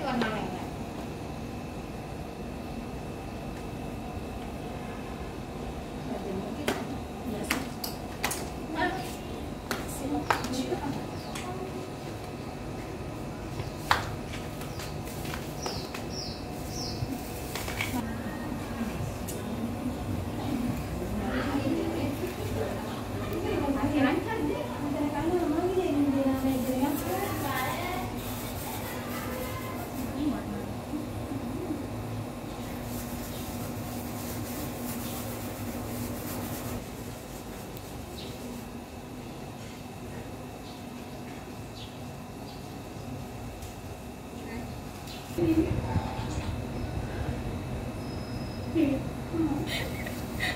Warna merah.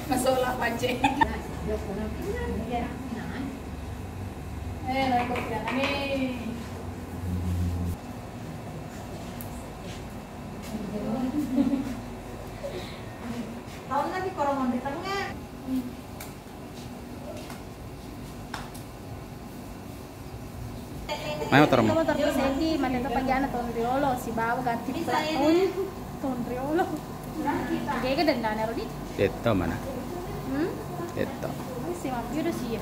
Masalah aja. Naik kopian nih. Tahun lagi korongan di tengah. May motor mo? Motor ko senti, matento pagyan ton riolo, si bawa ganti platon, ton riolo. Kaya ka danda na ron Dito mana? Hmm? Dito. Si ma'am, yun siya.